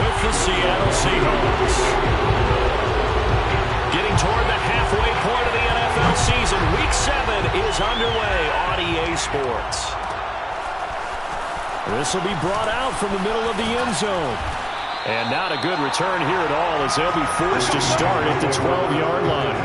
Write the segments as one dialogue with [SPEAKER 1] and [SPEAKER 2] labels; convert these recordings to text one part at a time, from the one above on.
[SPEAKER 1] with the Seattle Seahawks. Getting toward the halfway point of the NFL season, Week 7 is underway on EA Sports. This will be brought out from the middle of the end zone. And not a good return here at all, as they'll be forced to start at the 12-yard line.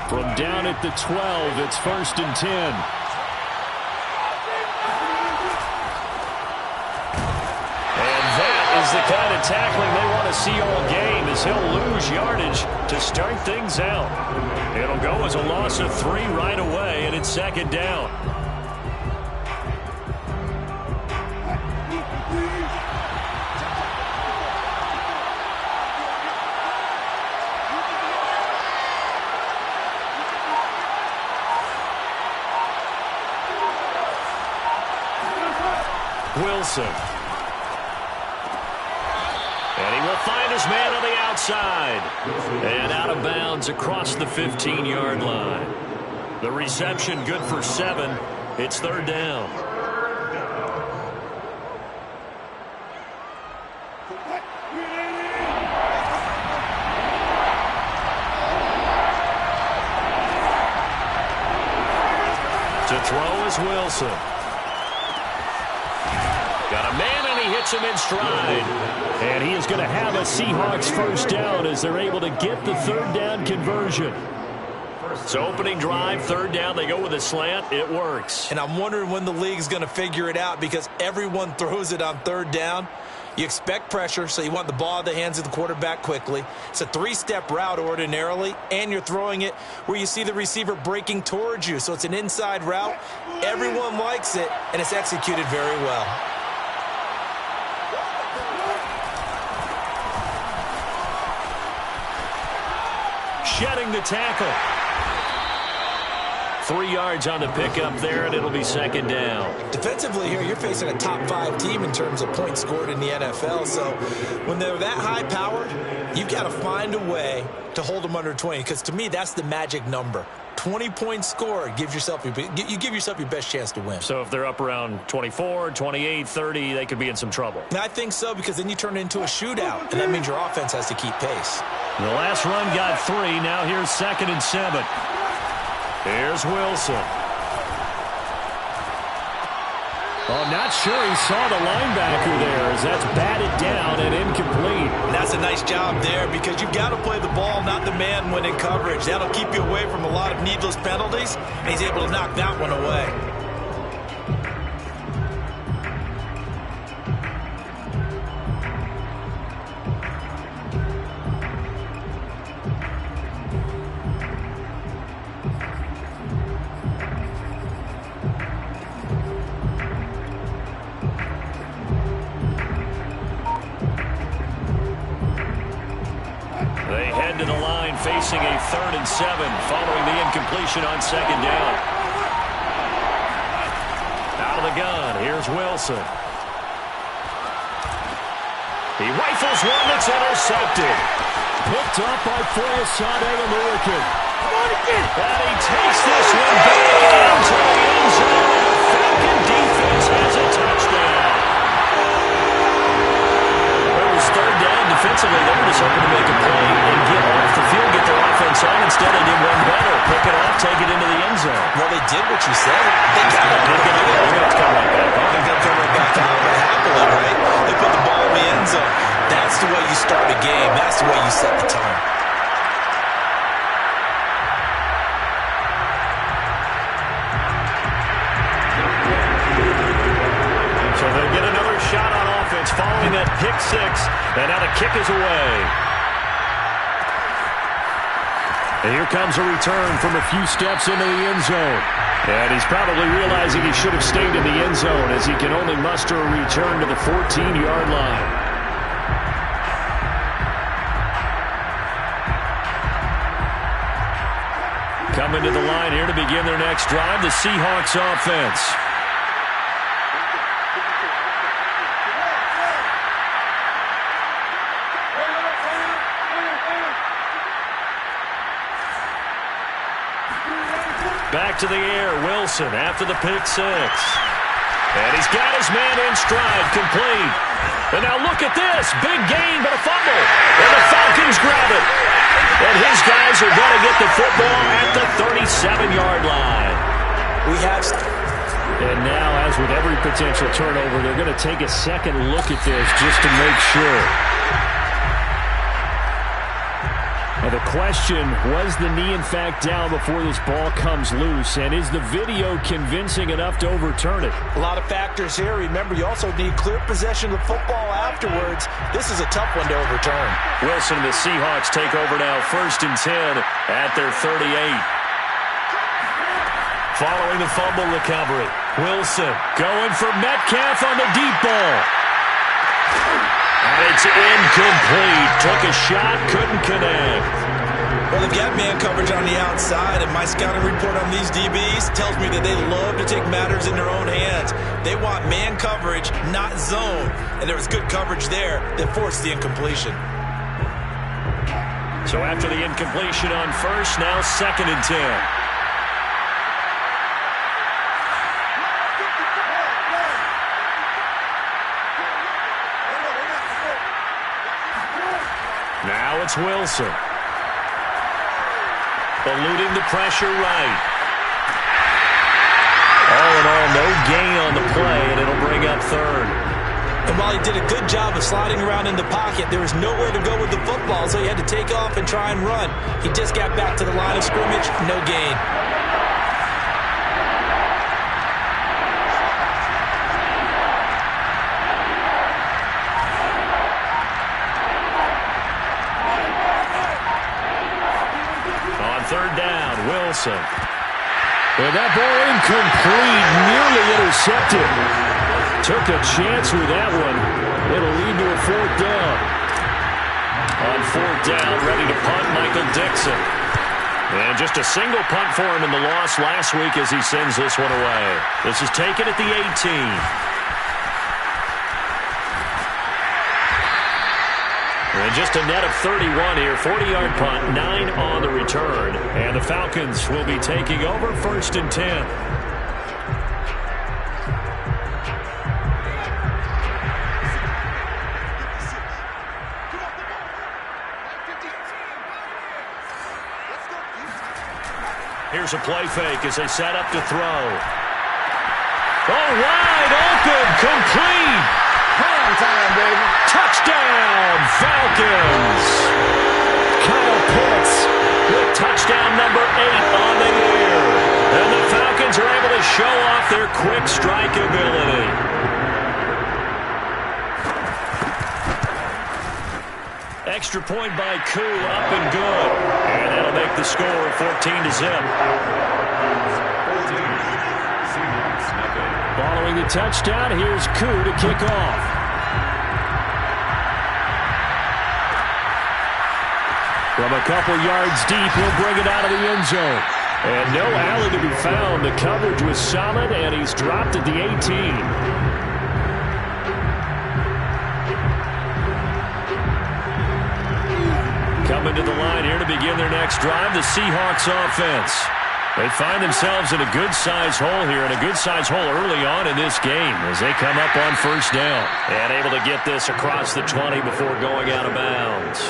[SPEAKER 1] From down at the 12, it's 1st and 10. Is the kind of tackling they want to see all game, as he'll lose yardage to start things out. It'll go as a loss of 3 right away, and it's 2nd down. Wilson. And he will find his man on the outside. And out of bounds across the 15-yard line. The reception good for 7. It's 3rd down. To throw is Wilson. Got a man, and he hits him in stride. And he is going to have a Seahawks 1st down as they're able to get the 3rd down conversion. So opening drive, 3rd down, they go with a slant. It works.
[SPEAKER 2] And I'm wondering when the league's going to figure it out, because everyone throws it on 3rd down. You expect pressure, so you want the ball in the hands of the quarterback quickly. It's a 3-step route ordinarily, and you're throwing it where you see the receiver breaking towards you. So it's an inside route. Everyone likes it, and it's executed very well.
[SPEAKER 1] Shedding the tackle. 3 yards on the pickup there, and it'll be 2nd down.
[SPEAKER 2] Defensively here, you're facing a top 5 team in terms of points scored in the NFL. So when they're that high-powered, you've got to find a way to hold them under 20, because to me, that's the magic number. 20 points scored gives yourself you give yourself your best chance to win.
[SPEAKER 1] So if they're up around 24, 28, 30, they could be in some trouble.
[SPEAKER 2] I think so, because then you turn it into a shootout, and that means your offense has to keep pace.
[SPEAKER 1] The last run got 3. Now here's 2nd and 7. Here's Wilson. Oh, not sure he saw the linebacker there, as that's batted down and incomplete.
[SPEAKER 2] And that's a nice job there, because you've got to play the ball, not the man when in coverage. That'll keep you away from a lot of needless penalties, and he's able to knock that one away.
[SPEAKER 1] They head to the line facing a 3rd and 7 following the incompletion on 2nd down. Out of the gun, here's Wilson. He rifles one that's intercepted. Picked up by Foyesade American. And he takes this one back into the end zone. The Falcon defense has a touchdown. It was 3rd down defensively. They were just hoping to make a play and get off the field, get their offense on. Instead, they did one better. Pick it off, take it into the end zone.
[SPEAKER 2] Well, they did what you said. They got it.
[SPEAKER 1] They're going to come right back.
[SPEAKER 2] They're going to come right back out. But happily, right? They put the ball in the end zone. That's the way you start a game. That's the way you set the tone.
[SPEAKER 1] So they get another shot on offense following that pick 6. And now the kick is away. And here comes a return from a few steps into the end zone. And he's probably realizing he should have stayed in the end zone, as he can only muster a return to the 14-yard line. Coming to the line here to begin their next drive, the Seahawks offense. back to the air. Wilson after the pick six. And he's got his man in stride, complete. And now look at this. Big gain, but a fumble. And the Falcons grab it. And his guys are going to get the football at the 37-yard line. And now, as with every potential turnover, they're going to take a second look at this just to make sure. Now the question, was the knee in fact down before this ball comes loose? And is the video convincing enough to overturn it?
[SPEAKER 2] A lot of factors here. Remember, you also need clear possession of the football afterwards. This is a tough one to overturn.
[SPEAKER 1] Wilson and the Seahawks take over now, 1st and 10 at their 38. Following the fumble recovery, Wilson going for Metcalf on the deep ball. And it's incomplete. Took a shot, couldn't connect.
[SPEAKER 2] Well, they've got man coverage on the outside, and my scouting report on these DBs tells me that they love to take matters in their own hands. They want man coverage, not zone. And there was good coverage there that forced the incompletion.
[SPEAKER 1] So after the incompletion on first, now 2nd and 10. Now it's Wilson. Eluding the pressure right. All in all, no gain on the play, and it'll bring up 3rd.
[SPEAKER 2] And while he did a good job of sliding around in the pocket, there was nowhere to go with the football, so he had to take off and try and run. He just got back to the line of scrimmage, no gain.
[SPEAKER 1] Wilson. And that ball incomplete, nearly intercepted. Took a chance with that one. It'll lead to a 4th down. On 4th down, ready to punt, Michael Dixon. And just a single punt for him in the loss last week as he sends this one away. This is taken at the 18. And just a net of 31 here. 40-yard punt, 9 on the return. And the Falcons will be taking over 1st and 10. Here's a play fake as they set up to throw. Oh, wide open, complete. Prime time, baby. Touchdown, Falcons. Kyle Pitts with touchdown number 8 on the year. And the Falcons are able to show off their quick strike ability. Extra point by Koo, up and good. And that'll make the score 14-0. Following the touchdown, here's Koo to kick off. From a couple yards deep, he'll bring it out of the end zone. And no alley to be found. The coverage was solid, and he's dropped at the 18. Coming to the line here to begin their next drive, the Seahawks offense. They find themselves in a good-sized hole here, and a good-sized hole early on in this game as they come up on 1st down. And able to get this across the 20 before going out of bounds.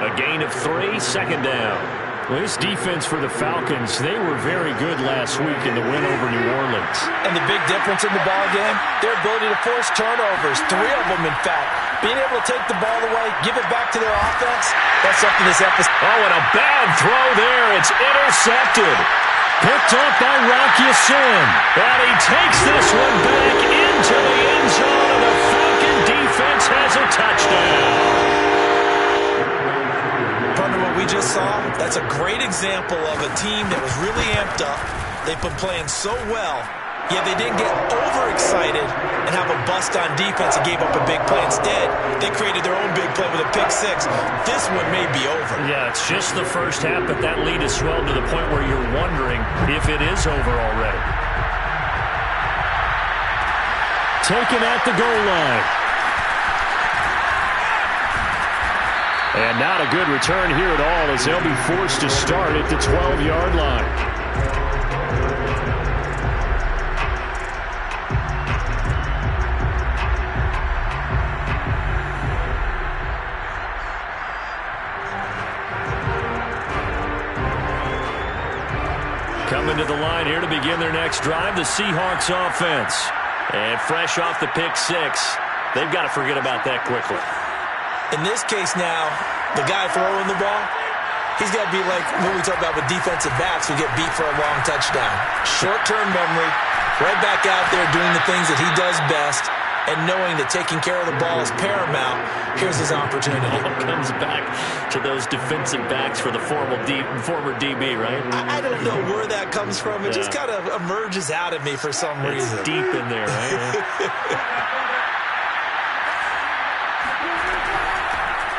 [SPEAKER 1] A gain of 3, 2nd down. Well, this defense for the Falcons, they were very good last week in the win over New Orleans.
[SPEAKER 2] And the big difference in the ball game, their ability to force turnovers, 3 of them, in fact. Being able to take the ball away, give it back to their offense, that's something this episode.
[SPEAKER 1] Oh, and a bad throw there. It's intercepted. Picked up by Rock Ya-Sin. And he takes this one back into the end zone, and the Falcon defense has a touchdown.
[SPEAKER 2] Partner, what we just saw, that's a great example of a team that was really amped up. They've been playing so well, yet they didn't get overexcited and have a bust on defense and gave up a big play. Instead, they created their own big play with a pick 6. This one may be over.
[SPEAKER 1] Yeah, it's just the first half, but that lead has swelled to the point where you're wondering if it is over already. Taken at the goal line. And not a good return here at all as they'll be forced to start at the 12-yard line. to the line here to begin their next drive, the Seahawks offense. And fresh off the pick six, they've got to forget about that quickly.
[SPEAKER 2] In this case now, the guy throwing the ball, he's got to be like what we talk about with defensive backs who get beat for a long touchdown. Short-term memory, right back out there doing the things that he does best, and knowing that taking care of the ball is paramount. Here's his opportunity.
[SPEAKER 1] It all comes back to those defensive backs for the former DB, right?
[SPEAKER 2] I don't know where that comes from. It just kind of emerges out of me for some reason.
[SPEAKER 1] It's deep in there, right?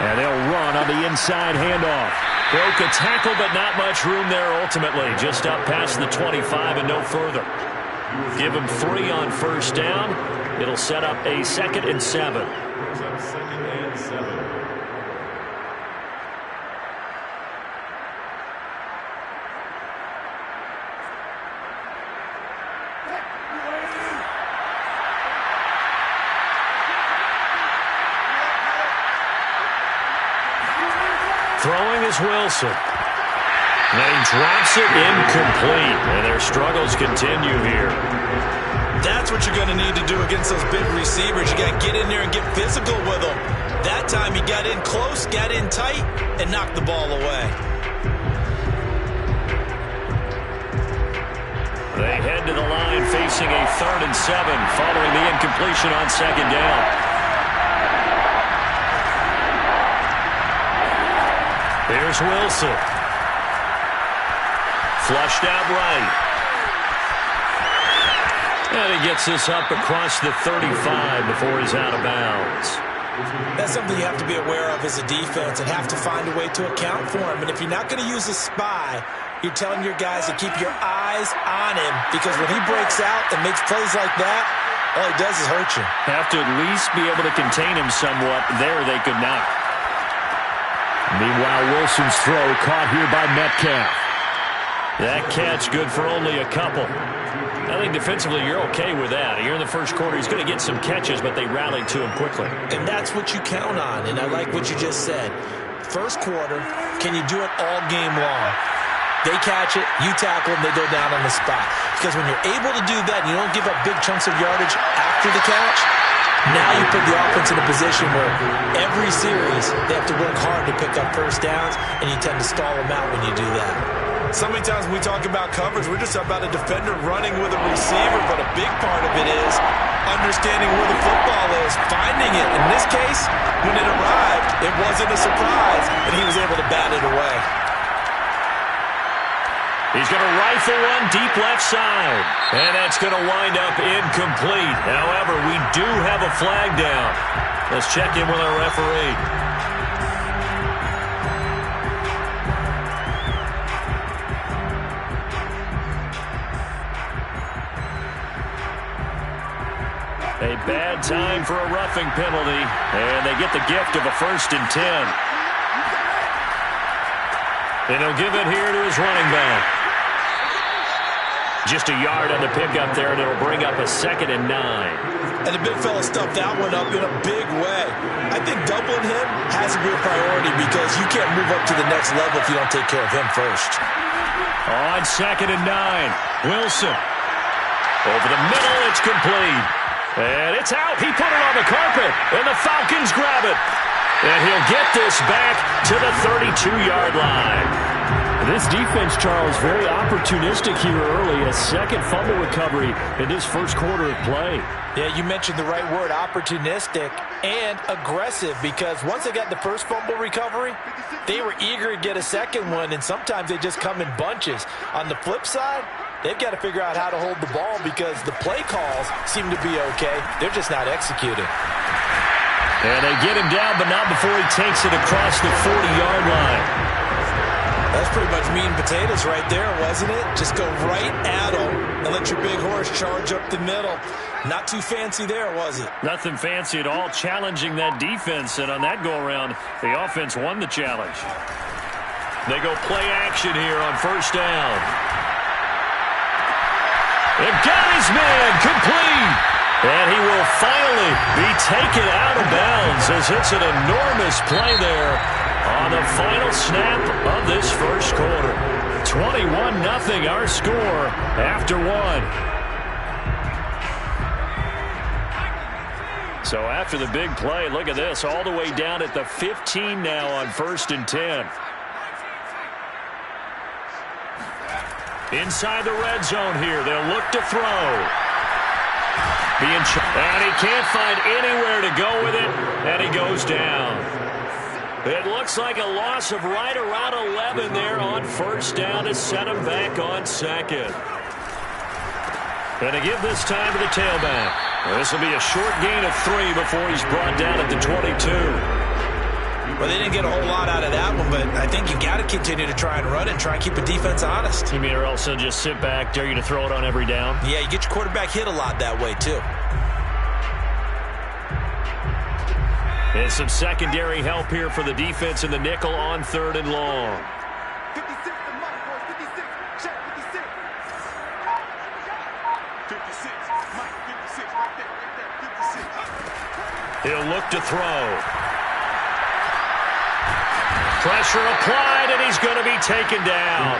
[SPEAKER 1] And they'll run on the inside handoff. Broke a tackle, but not much room there ultimately. Just up past the 25 and no further. Give him 3 on first down. It'll set up a 2nd and 7. Throwing is Wilson. And he drops it incomplete. And their struggles continue here.
[SPEAKER 2] That's what you're going to need to do against those big receivers. You got to get in there and get physical with them. That time he got in close, got in tight, and knocked the ball away.
[SPEAKER 1] They head to the line facing a 3rd and 7 following the incompletion on 2nd down. Here's Wilson. Flushed out right. And he gets this up across the 35 before he's out of bounds.
[SPEAKER 2] That's something you have to be aware of as a defense and have to find a way to account for him. And if you're not going to use a spy, you're telling your guys to keep your eyes on him, because when he breaks out and makes plays like that, all he does is hurt you.
[SPEAKER 1] Have to at least be able to contain him somewhat. There they could not. Meanwhile, Wilson's throw caught here by Metcalf. That catch good for only a couple. I think defensively you're okay with that. Here in the first quarter, he's going to get some catches, but they rallied to him quickly.
[SPEAKER 2] And that's what you count on, and I like what you just said. First quarter, can you do it all game long? They catch it, you tackle them, they go down on the spot. Because when you're able to do that and you don't give up big chunks of yardage after the catch, now you put the offense in a position where every series they have to work hard to pick up first downs, and you tend to stall them out when you do that. So many times when we talk about coverage, we're just about a defender running with a receiver, but a big part of it is understanding where the football is, finding it. In this case, when it arrived, it wasn't a surprise, and he was able to bat it away.
[SPEAKER 1] He's going to rifle one deep left side, and that's going to wind up incomplete. However, we do have a flag down. Let's check in with our referee. A bad time for a roughing penalty, and they get the gift of a 1st and 10. And he'll give it here to his running back. Just a yard on the pickup there, and it'll bring up a 2nd and 9.
[SPEAKER 2] And the big fella stuffed that one up in a big way. I think doubling him has to be a priority, because you can't move up to the next level if you don't take care of him first.
[SPEAKER 1] On 2nd and 9, Wilson. Over the middle, it's complete. And it's out. He put it on the carpet, and the Falcons grab it. And he'll get this back to the 32-yard line. This defense, Charles, very opportunistic here early. A 2nd fumble recovery in this first quarter of play.
[SPEAKER 2] Yeah, you mentioned the right word, opportunistic and aggressive, because once they got the first fumble recovery, they were eager to get a second one, and sometimes they just come in bunches. On the flip side, they've got to figure out how to hold the ball, because the play calls seem to be okay. They're just not executing.
[SPEAKER 1] And they get him down, but not before he takes it across the 40-yard line.
[SPEAKER 2] That's pretty much meat and potatoes right there, wasn't it? Just go right at him and let your big horse charge up the middle. Not too fancy there, was it?
[SPEAKER 1] Nothing fancy at all, challenging that defense. And on that go-around, the offense won the challenge. They go play action here on 1st down. They've got his man complete. And he will finally be taken out of bounds, as it's an enormous play there on the final snap of this first quarter. 21-0 our score after one. So after the big play, look at this, all the way down at the 15 now on 1st and 10. Inside the red zone here, they'll look to throw. And he can't find anywhere to go with it, and he goes down. It looks like a loss of right around 11 there on 1st down to set him back on 2nd. And to give this time to the tailback. This will be a short gain of 3 before he's brought down at the 22.
[SPEAKER 2] Well, they didn't get a whole lot out of that one, but I think you got to continue to try and run and try and keep the defense honest.
[SPEAKER 1] You mean or else they'll just sit back, dare you to throw it on every down?
[SPEAKER 2] Yeah, you get your quarterback hit a lot that way, too.
[SPEAKER 1] And some secondary help here for the defense in the nickel on 3rd and long.
[SPEAKER 3] 56, the mic, boys, 56. Check 56. 56, Mike, 56, right there, 56.
[SPEAKER 1] He'll look to throw. Pressure applied, and he's going to be taken down.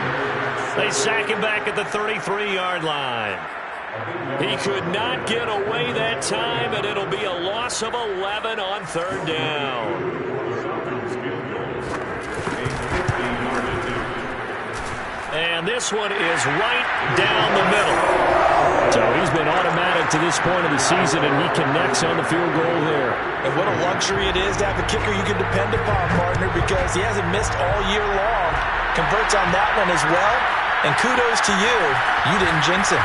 [SPEAKER 1] They sack him back at the 33-yard line. He could not get away that time, and it'll be a loss of 11 on 3rd down. And this one is right down the middle. So he's been automatic to this point of the season, and he connects on the field goal there.
[SPEAKER 2] And what a luxury it is to have a kicker you can depend upon, partner, because he hasn't missed all year long. Converts on that one as well. And kudos to you. You didn't jinx him.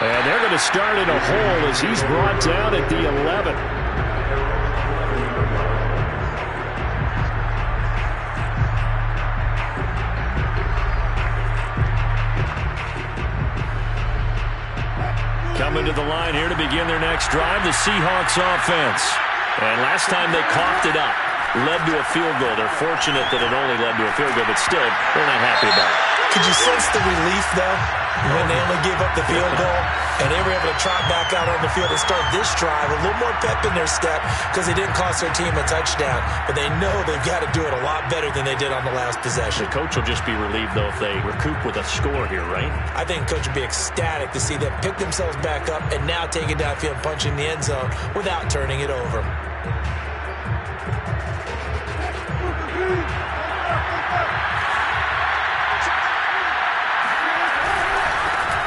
[SPEAKER 1] And they're going to start in a hole as he's brought down at the 11. Coming to the line here to begin their next drive, the Seahawks offense. And last time they coughed it up, led to a field goal. They're fortunate that it only led to a field goal, but still, they're not happy about it.
[SPEAKER 2] Could you sense the relief, though, when they only gave up the field goal and they were able to trot back out on the field and start this drive, a little more pep in their step because they didn't cost their team a touchdown, but they know they've got to do it a lot better than they did on the last possession.
[SPEAKER 1] The coach will just be relieved, though, if they recoup with a score here, right?
[SPEAKER 2] I think coach would be ecstatic to see them pick themselves back up and now take it downfield and punch in the end zone without turning it over.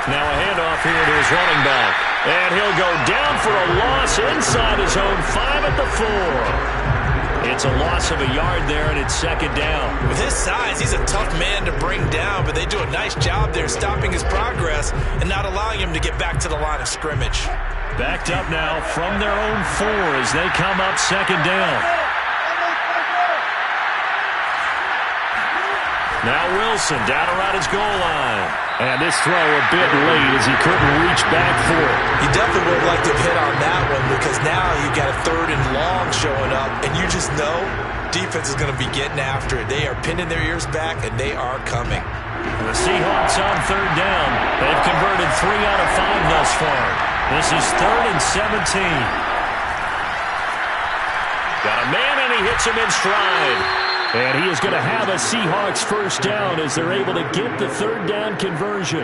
[SPEAKER 1] Now a handoff here to his running back. And he'll go down for a loss inside his own 5 at the 4. It's a loss of a yard there, and it's 2nd down.
[SPEAKER 2] With his size, he's a tough man to bring down, but they do a nice job there stopping his progress and not allowing him to get back to the line of scrimmage.
[SPEAKER 1] Backed up now from their own 4 as they come up 2nd down. Now Wilson down around his goal line. And this throw a bit late as he couldn't reach back for it.
[SPEAKER 2] You definitely would have liked to have hit on that one because now you've got a 3rd and long showing up, and you just know defense is going to be getting after it. They are pinning their ears back, and they are coming.
[SPEAKER 1] The Seahawks on 3rd down. They've converted 3 out of 5 thus far. This is 3rd and 17. Got a man, and he hits him in stride. And he is going to have a Seahawks 1st down as they're able to get the 3rd down conversion.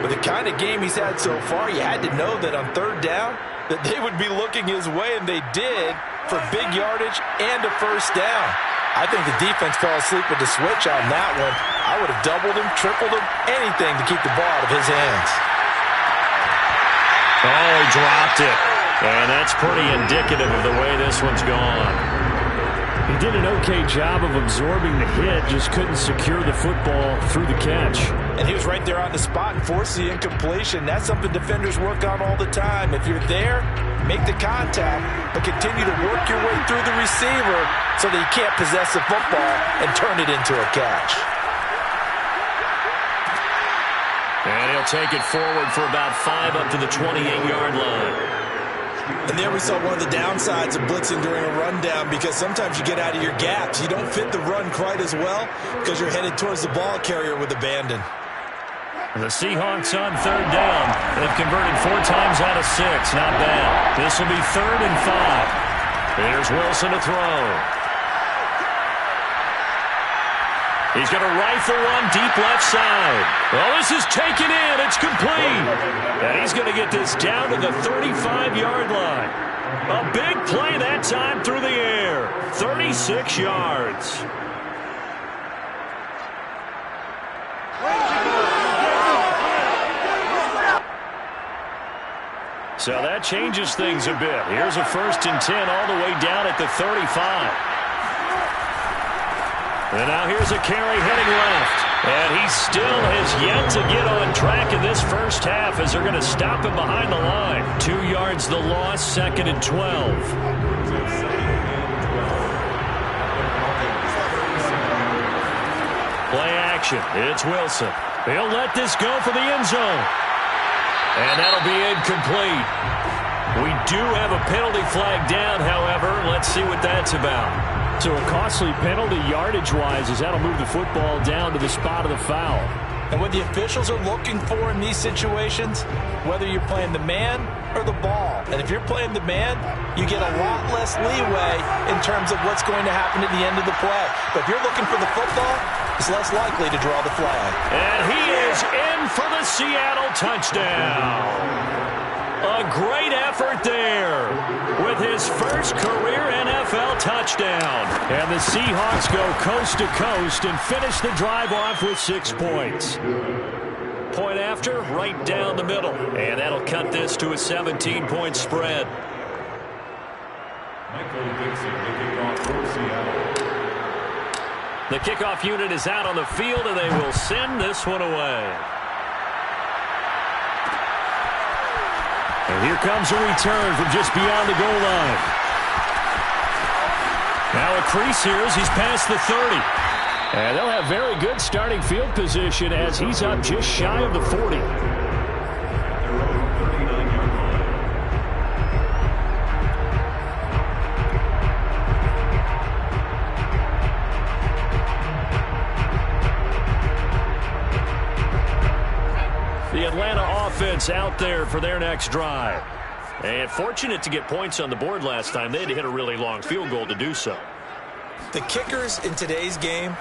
[SPEAKER 2] With the kind of game he's had so far, you had to know that on 3rd down that they would be looking his way, and they did for big yardage and a 1st down. I think the defense fell asleep with the switch on that one. I would have doubled him, tripled him, anything to keep the ball out of his hands.
[SPEAKER 1] Oh, he dropped it. And that's pretty indicative of the way this one's gone. He did an okay job of absorbing the hit, just couldn't secure the football through the catch.
[SPEAKER 2] And he was right there on the spot and forced the incompletion. That's something defenders work on all the time. If you're there, make the contact, but continue to work your way through the receiver so that you can't possess the football and turn it into a catch.
[SPEAKER 1] And he'll take it forward for about 5 up to the 28-yard line.
[SPEAKER 2] And there we saw one of the downsides of blitzing during a rundown because sometimes you get out of your gaps. You don't fit the run quite as well because you're headed towards the ball carrier with abandon.
[SPEAKER 1] The Seahawks on 3rd down. They've converted 4 times out of 6. Not bad. This will be 3rd and 5. Here's Wilson to throw. He's going to rifle one deep left side. Well, this is taken in. It's complete. And he's going to get this down to the 35-yard line. A big play that time through the air. 36 yards. So that changes things a bit. Here's a 1st and 10 all the way down at the 35. And now here's a carry heading left. And he still has yet to get on track in this first half as they're going to stop him behind the line. 2 yards the loss, 2nd and 12. Play action. It's Wilson. He'll let this go for the end zone. And that'll be incomplete. We do have a penalty flag down, however. Let's see what that's about. So a costly penalty yardage-wise as that'll move the football down to the spot of the foul.
[SPEAKER 2] And what the officials are looking for in these situations, whether you're playing the man or the ball. And if you're playing the man, you get a lot less leeway in terms of what's going to happen at the end of the play. But if you're looking for the football, it's less likely to draw the flag.
[SPEAKER 1] And he is in for the Seattle touchdown. A great effort there with his first career NFL touchdown. And the Seahawks go coast to coast and finish the drive off with 6 points. Point after, right down the middle. And that'll cut this to a 17-point spread. The kickoff unit is out on the field, and they will send this one away. And here comes a return from just beyond the goal line. Now a Creasy here as he's past the 30. And they'll have very good starting field position as he's up just shy of the 40. The Atlanta offense out there for their next drive. And fortunate to get points on the board last time. They had to hit a really long field goal to do so.
[SPEAKER 2] The kickers in today's game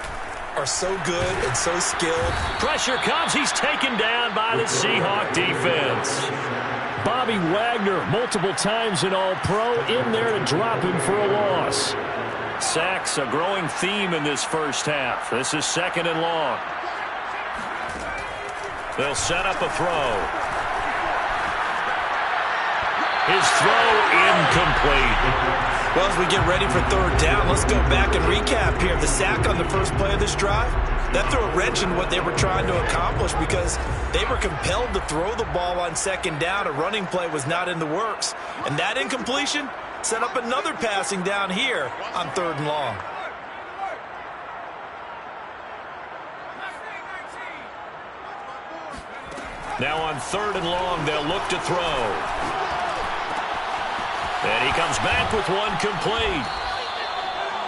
[SPEAKER 2] are so good and so skilled.
[SPEAKER 1] Pressure comes. He's taken down by the Seahawk defense. Bobby Wagner, multiple times an All-Pro, in there to drop him for a loss. Sacks, a growing theme in this first half. This is 2nd and long. They'll set up a throw. His throw incomplete.
[SPEAKER 2] Well, as we get ready for 3rd down, let's go back and recap here. The sack on the first play of this drive, that threw a wrench in what they were trying to accomplish because they were compelled to throw the ball on 2nd down. A running play was not in the works. And that incompletion set up another passing down here on 3rd and long.
[SPEAKER 1] Now on 3rd and long, they'll look to throw. And he comes back with one complete.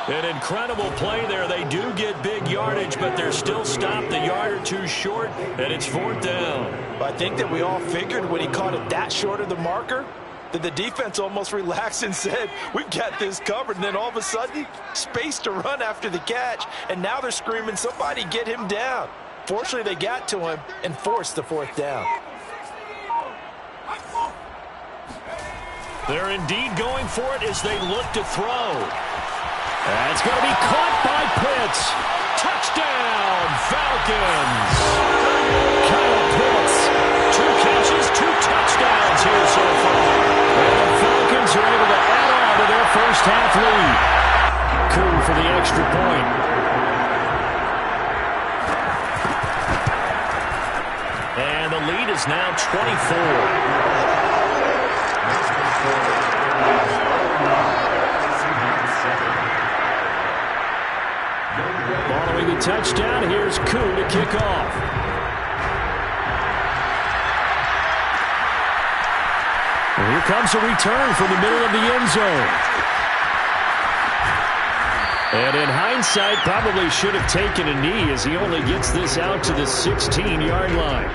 [SPEAKER 1] An incredible play there. They do get big yardage, but they're still stopped a yard or two short, and it's 4th down.
[SPEAKER 2] I think that we all figured when he caught it that short of the marker that the defense almost relaxed and said, we've got this covered. And then all of a sudden, space to run after the catch, and now they're screaming, somebody get him down. Fortunately, they got to him and forced the 4th down.
[SPEAKER 1] They're indeed going for it as they look to throw. That's going to be caught by Pitts. Touchdown, Falcons. Kyle Pitts, 2 catches, 2 touchdowns here so far. And the Falcons are able to add on to their first half lead. Coup for the extra point. And the lead is now 24. Following the touchdown, here's Coup to kick off. And here comes a return from the middle of the end zone. And in hindsight, probably should have taken a knee as he only gets this out to the 16-yard line.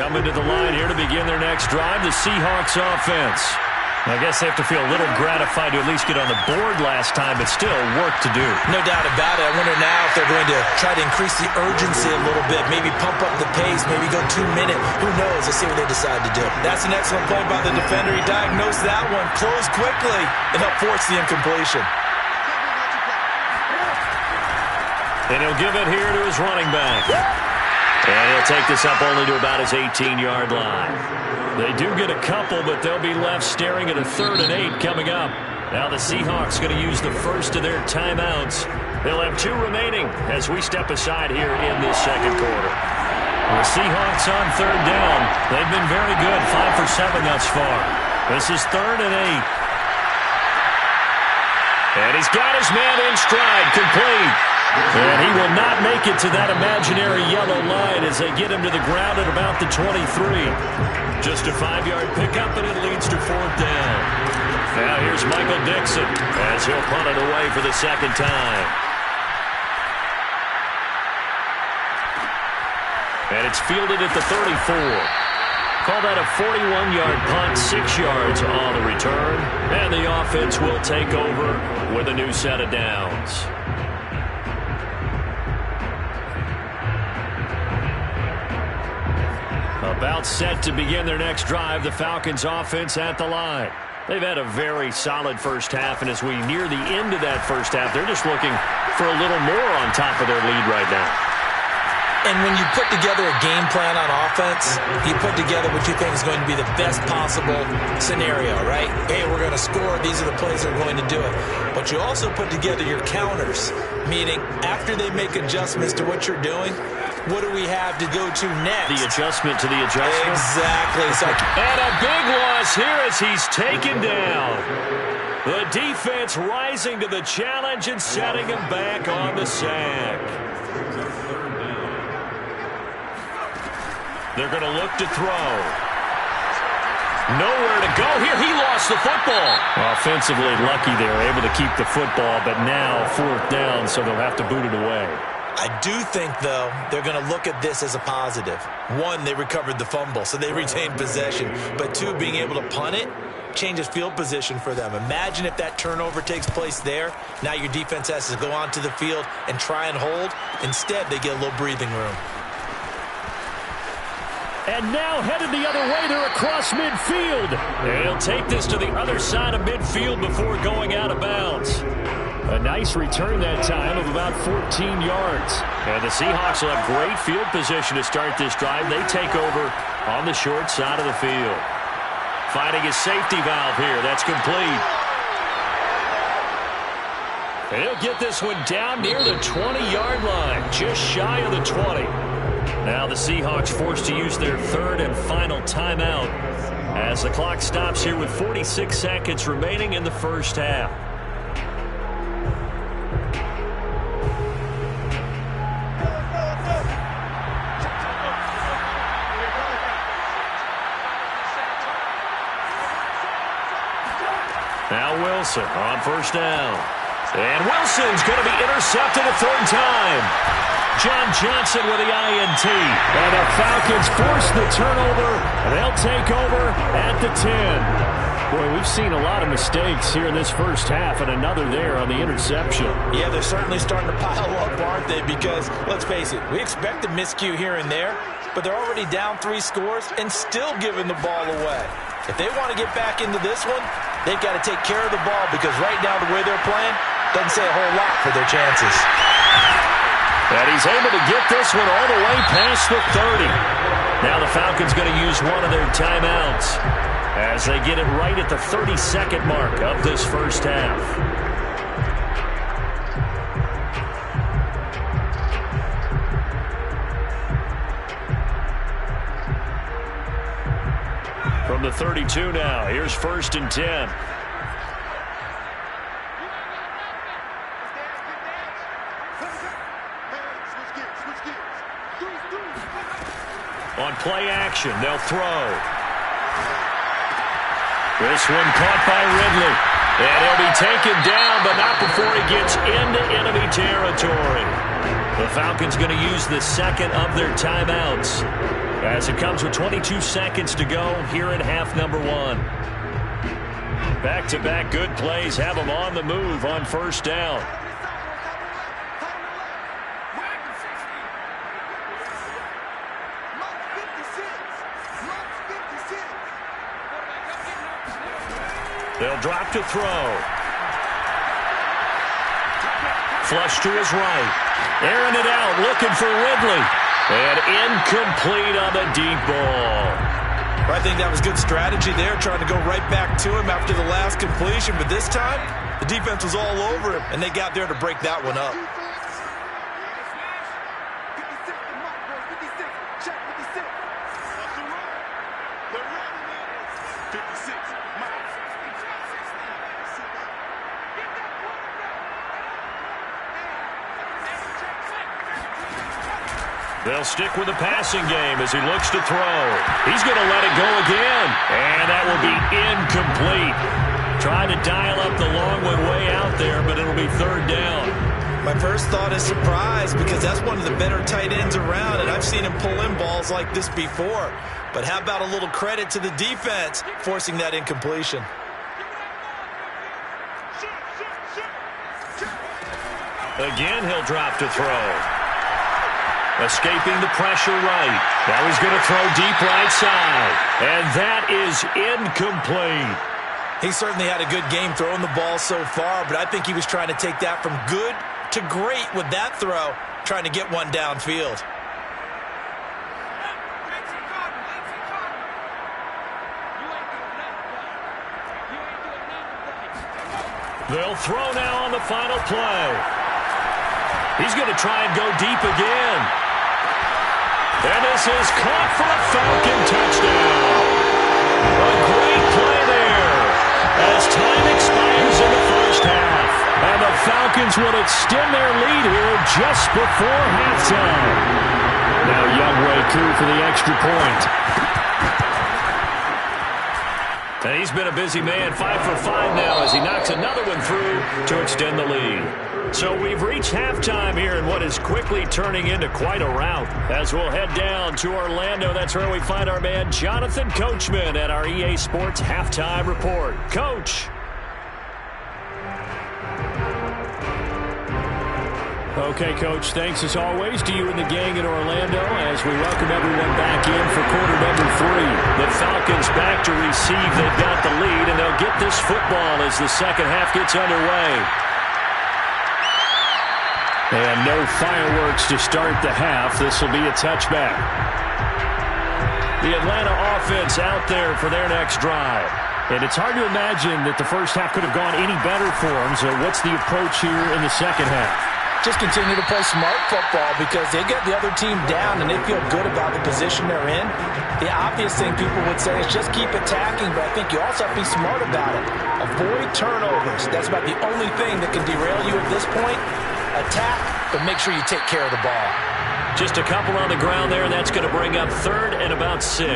[SPEAKER 1] Coming to the line here to begin their next drive, the Seahawks offense. I guess they have to feel a little gratified to at least get on the board last time, but still work to do.
[SPEAKER 2] No doubt about it. I wonder now if they're going to try to increase the urgency a little bit, maybe pump up the pace, maybe go 2 minute. Who knows? Let's see what they decide to do. That's an excellent play by the defender. He diagnosed that one, closed quickly, and helped force the incompletion.
[SPEAKER 1] And he'll give it here to his running back. And he'll take this up only to about his 18-yard line. They do get a couple, but they'll be left staring at a 3rd and 8 coming up. Now the Seahawks going to use the first of their timeouts. They'll have 2 remaining as we step aside here in this second quarter. The Seahawks on 3rd down. They've been very good, 5 for 7 thus far. This is 3rd and 8. And he's got his man in stride, complete. And he will not make it to that imaginary yellow line as they get him to the ground at about the 23. Just a 5-yard pickup, and it leads to 4th down. Now here's Michael Dixon as he'll punt it away for the second time. And it's fielded at the 34. Call that a 41-yard punt, 6 yards on the return. And the offense will take over with a new set of downs. About set to begin their next drive, the Falcons offense at the line. They've had a very solid first half, and as we near the end of that first half, they're just looking for a little more on top of their lead right now.
[SPEAKER 2] And when you put together a game plan on offense, you put together what you think is going to be the best possible scenario, right? Hey, we're going to score. These are the plays that are going to do it. But you also put together your counters, meaning after they make adjustments to what you're doing, what do we have to go to next?
[SPEAKER 1] The adjustment to the adjustment.
[SPEAKER 2] Exactly.
[SPEAKER 1] And a big loss here as he's taken down. The defense rising to the challenge and setting him back on the sack. They're going to look to throw. Nowhere to go here. He lost the football. Offensively lucky they were able to keep the football, but now 4th down, so they'll have to boot it away.
[SPEAKER 2] I do think, though, they're going to look at this as a positive. 1, they recovered the fumble, so they retained possession. But 2, being able to punt it changes field position for them. Imagine if that turnover takes place there. Now your defense has to go onto the field and try and hold. Instead, they get a little breathing room.
[SPEAKER 1] And now headed the other way. They're across midfield. They'll take this to the other side of midfield before going out of bounds. A nice return that time of about 14 yards. And the Seahawks will have great field position to start this drive. They take over on the short side of the field. Finding his safety valve here. That's complete. And he'll get this one down near the 20-yard line. Just shy of the 20. Now the Seahawks forced to use their 3rd and final timeout as the clock stops here with 46 seconds remaining in the first half. Now Wilson on 1st down. And Wilson's going to be intercepted a 3rd time. John Johnson with the INT. And the Falcons force the turnover, and they'll take over at the 10. Boy, we've seen a lot of mistakes here in this first half, and another there on the interception.
[SPEAKER 2] Yeah, they're certainly starting to pile up, aren't they? Because, let's face it, we expect a miscue here and there, but they're already down 3 scores and still giving the ball away. If they want to get back into this one, they've got to take care of the ball because right now the way they're playing doesn't say a whole lot for their chances.
[SPEAKER 1] And he's able to get this one all the way past the 30. Now the Falcons going to use one of their timeouts as they get it right at the 32nd mark of this first half. From the 32 now, here's 1st and 10. On play action, they'll throw. This one caught by Ridley. And he'll be taken down, but not before he gets into enemy territory. The Falcons going to use the 2nd of their timeouts as it comes with 22 seconds to go here in half number one. Back-to-back good plays have them on the move on first down. They'll drop to throw. Flush to his right. Airing it out, looking for Ridley. And incomplete on the deep ball.
[SPEAKER 2] I think that was good strategy there, trying to go right back to him after the last completion. But this time, the defense was all over him, and they got there to break that one up.
[SPEAKER 1] They'll stick with the passing game as he looks to throw. He's going to let it go again. And that will be incomplete. Trying to dial up the long one way out there, but it'll be third down.
[SPEAKER 2] My first thought is surprise, because that's one of the better tight ends around, and I've seen him pull in balls like this before. But how about a little credit to the defense forcing that incompletion?
[SPEAKER 1] Again, he'll drop to throw. Escaping the pressure right. Now he's going to throw deep right side. And that is incomplete.
[SPEAKER 2] He certainly had a good game throwing the ball so far, but I think he was trying to take that from good to great with that throw, trying to get one downfield.
[SPEAKER 1] They'll throw now on the final play. He's going to try and go deep again. And this is caught for a Falcon touchdown. A great play there as time expires in the first half. And the Falcons will extend their lead here just before halftime. Now Youngway Koo for the extra point. And he's been a busy man, 5 for 5 now as he knocks another one through to extend the lead. So we've reached halftime here in what is quickly turning into quite a rout. As we'll head down to Orlando, that's where we find our man Jonathan Coachman at our EA Sports Halftime Report. Coach. Okay, Coach, thanks as always to you and the gang in Orlando as we welcome everyone back in for quarter number 3. The Falcons back to receive. They've got the lead, and they'll get this football as the second half gets underway. And no fireworks to start the half. This will be a touchback. The Atlanta offense out there for their next drive. And it's hard to imagine that the first half could have gone any better for them. So what's the approach here in the second half?
[SPEAKER 2] Just continue to play smart football because they get the other team down and they feel good about the position they're in. The obvious thing people would say is just keep attacking, but I think you also have to be smart about it. Avoid turnovers. That's about the only thing that can derail you at this point. Attack, but make sure you take care of the ball.
[SPEAKER 1] Just a couple on the ground there, and that's going to bring up third and about 6.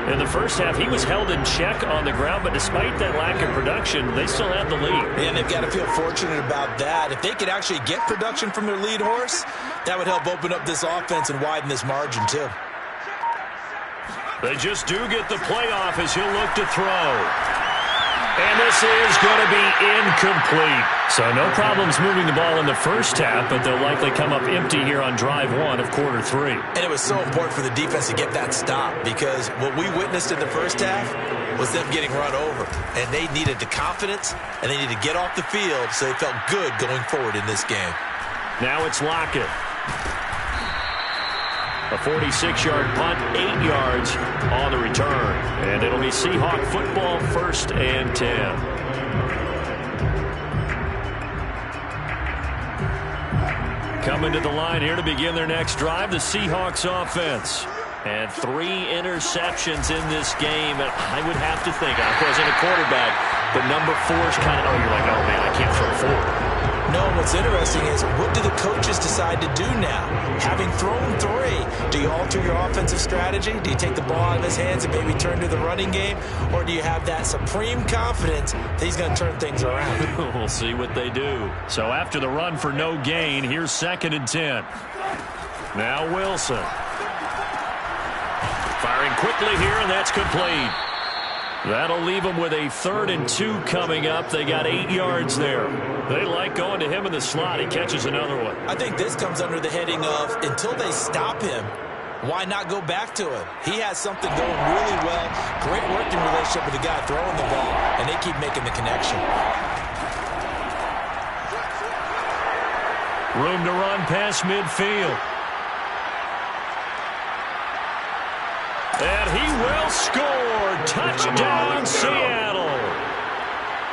[SPEAKER 1] In the first half, he was held in check on the ground, but despite that lack of production, they still have the lead.
[SPEAKER 2] And they've got to feel fortunate about that. If they could actually get production from their lead horse, that would help open up this offense and widen this margin too.
[SPEAKER 1] They just do get the playoff as he'll look to throw. And this is going to be incomplete. So no problems moving the ball in the first half, but they'll likely come up empty here on drive 1 of quarter 3.
[SPEAKER 2] And it was so important for the defense to get that stop because what we witnessed in the first half was them getting run over. And they needed the confidence, and they needed to get off the field so they felt good going forward in this game.
[SPEAKER 1] Now it's Lockett. A 46-yard punt, 8 yards on the return. And it'll be Seahawk football, 1st and 10. Coming to the line here to begin their next drive, the Seahawks offense. And 3 interceptions in this game. And I would have to think, I wasn't a quarterback, but number 4 is kind of, you're like, oh, man, I can't throw 4.
[SPEAKER 2] No, what's interesting is what do the coaches decide to do now? Having thrown 3, do you alter your offensive strategy? Do you take the ball out of his hands and maybe turn to the running game? Or do you have that supreme confidence that he's going to turn things around?
[SPEAKER 1] We'll see what they do. So after the run for no gain, here's 2nd and 10. Now Wilson. Firing quickly here, and that's complete. That'll leave them with a 3rd and 2 coming up. They got 8 yards there. They like going to him in the slot. He catches another one.
[SPEAKER 2] I think this comes under the heading of until they stop him, why not go back to him? He has something going really well. Great working relationship with the guy throwing the ball, and they keep making the connection.
[SPEAKER 1] Room to run past midfield. And he will score. Touchdown, Seattle.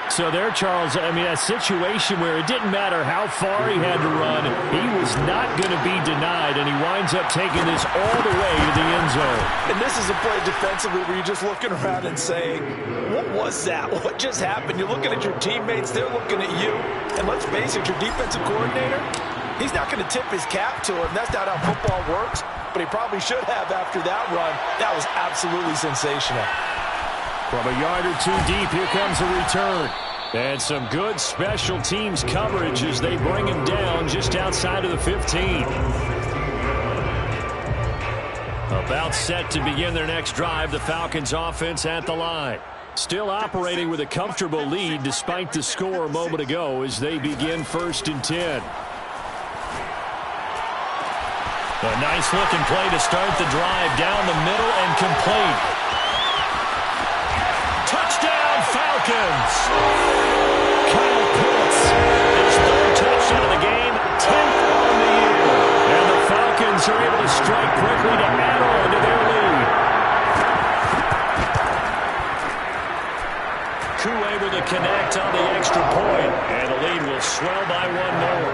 [SPEAKER 1] So there, Charles, I mean, a situation where it didn't matter how far he had to run. He was not going to be denied, and he winds up taking this all the way to the end zone.
[SPEAKER 2] And this is a play defensively where you're just looking around and saying, what was that? What just happened? You're looking at your teammates. They're looking at you. And let's face it, your defensive coordinator, he's not going to tip his cap to him. That's not how football works. But he probably should have after that run. That was absolutely sensational.
[SPEAKER 1] From a yard or 2 deep, here comes a return. And some good special teams coverage as they bring him down just outside of the 15. About set to begin their next drive, the Falcons offense at the line. Still operating with a comfortable lead despite the score a moment ago as they begin 1st and 10. A nice-looking play to start the drive down the middle and complete. Touchdown, Falcons! Kyle Pitts, his 3rd touchdown of the game, 10th on the year. And the Falcons are able to strike quickly to add on to their lead. Koo able to connect on the extra point, and the lead will swell by 1 more.